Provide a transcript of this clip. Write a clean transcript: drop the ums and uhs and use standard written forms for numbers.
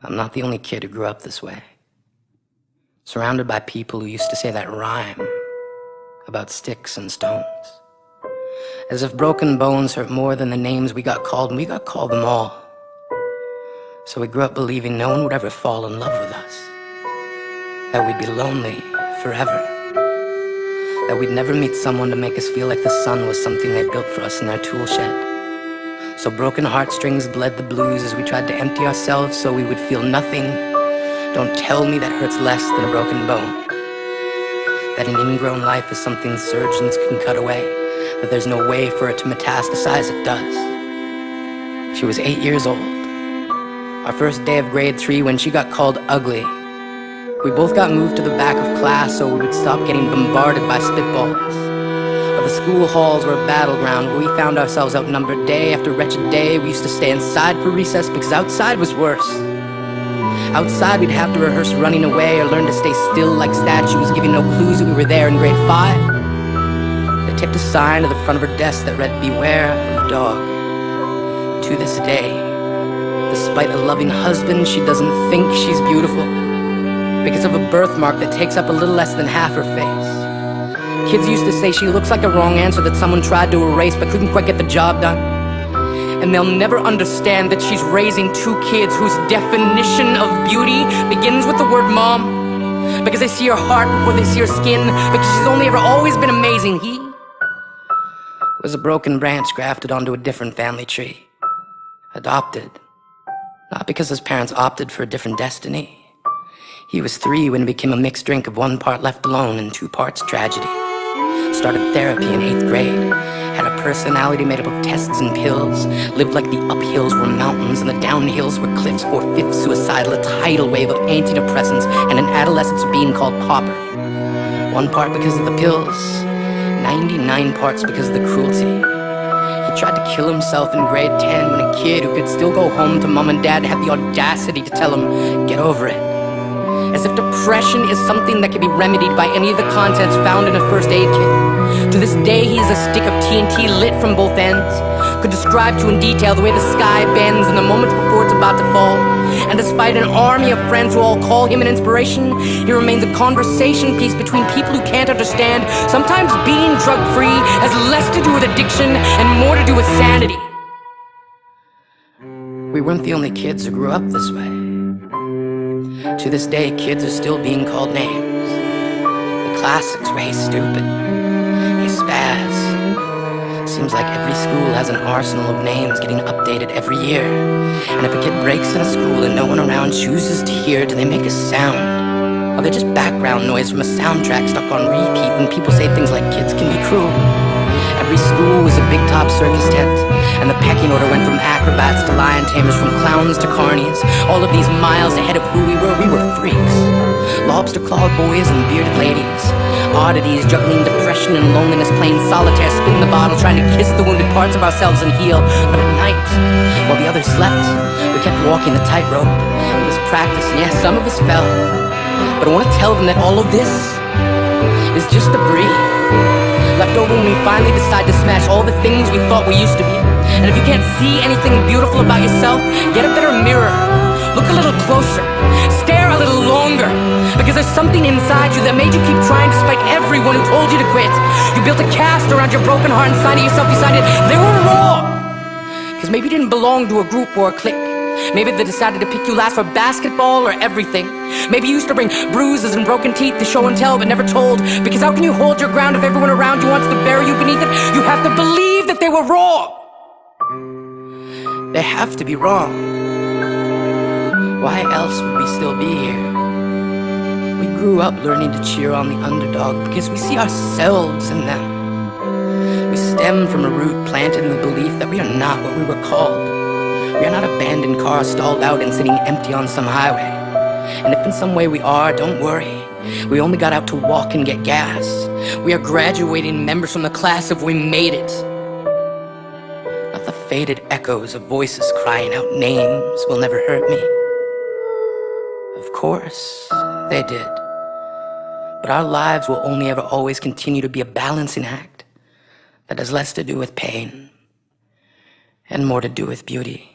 I'm not the only kid who grew up this way. Surrounded by people who used to say that rhyme about sticks and stones. As if broken bones hurt more than the names we got called, and we got called them all. So we grew up believing no one would ever fall in love with us. That we'd be lonely forever. That we'd never meet someone to make us feel like the sun was something they built for us in their tool shed. So broken heartstrings bled the blues as we tried to empty ourselves so we would feel nothing. Don't tell me that hurts less than a broken bone. That an ingrown life is something surgeons can cut away. That there's no way for it to metastasize, it does. She was 8 years old. Our first day of grade 3 when she got called ugly. We both got moved to the back of class so we would stop getting bombarded by spitballs. But the school halls were a battleground where we found ourselves outnumbered day after wretched day. We used to stay inside for recess because outside was worse. Outside we'd have to rehearse running away or learn to stay still like statues, giving no clues that we were there in grade 5. They tipped a sign to the front of her desk that read, "Beware of dog." To this day, despite a loving husband, she doesn't think she's beautiful. Because of a birthmark that takes up a little less than half her face. Kids used to say she looks like a wrong answer that someone tried to erase but couldn't quite get the job done. And they'll never understand that she's raising 2 kids whose definition of beauty begins with the word mom. Because they see her heart before they see her skin. Because she's only ever always been amazing. He was a broken branch grafted onto a different family tree. Adopted. Not because his parents opted for a different destiny. He was 3 when it became a mixed drink of 1 part left alone and 2 parts tragedy. Started therapy in 8th grade. Had a personality made up of tests and pills. Lived like the uphills were mountains and the downhills were cliffs. 4/5 suicidal, a tidal wave of antidepressants, and an adolescence being called pauper. 1 part because of the pills, 99 parts because of the cruelty. He tried to kill himself in grade 10 when a kid who could still go home to mom and dad had the audacity to tell him, "Get over it." As if depression is something that can be remedied by any of the contents found in a first aid kit. To this day, he is a stick of TNT lit from both ends. Could describe to in detail the way the sky bends in the moments before it's about to fall. And despite an army of friends who all call him an inspiration, he remains a conversation piece between people who can't understand. Sometimes being drug-free has less to do with addiction and more to do with sanity. We weren't the only kids who grew up this way. To this day, kids are still being called names. The classics were, "Hey stupid," "Hey spaz." Seems like every school has an arsenal of names getting updated every year. And if a kid breaks in a school and no one around chooses to hear, do they make a sound? Or they're just background noise from a soundtrack stuck on repeat when people say things like kids can be cruel? Every school was a big top circus tent, and the pecking order went from acrobats to lion tamers, from clowns to carnies. All of these miles ahead of who we were freaks. Lobster-clawed boys and bearded ladies. Oddities juggling depression and loneliness, playing solitaire, spin the bottle, trying to kiss the wounded parts of ourselves and heal. But at night, while the others slept, we kept walking the tightrope. It was practice, and yes, some of us fell. But I want to tell them that all of this is just debris. Left over when we finally decide to smash all the things we thought we used to be. And if you can't see anything beautiful about yourself, get a better mirror. Look a little closer. Stare a little longer. Because there's something inside you that made you keep trying despite everyone who told you to quit. You built a cast around your broken heart and signed it yourself. You signed it. They were wrong. Because maybe you didn't belong to a group or a clique. Maybe they decided to pick you last for basketball or everything. Maybe you used to bring bruises and broken teeth to show and tell but never told. Because how can you hold your ground if everyone around you wants to bury you beneath it? You have to believe that they were wrong. They have to be wrong. Why else would we still be here? We grew up learning to cheer on the underdog because we see ourselves in them. We stem from a root planted in the belief that we are not what we were called. We are not abandoned cars stalled out and sitting empty on some highway. And if in some way we are, don't worry. We only got out to walk and get gas. We are graduating members from the class of we made it. Not the faded echoes of voices crying out names will never hurt me. Of course, they did. But our lives will only ever always continue to be a balancing act that has less to do with pain and more to do with beauty.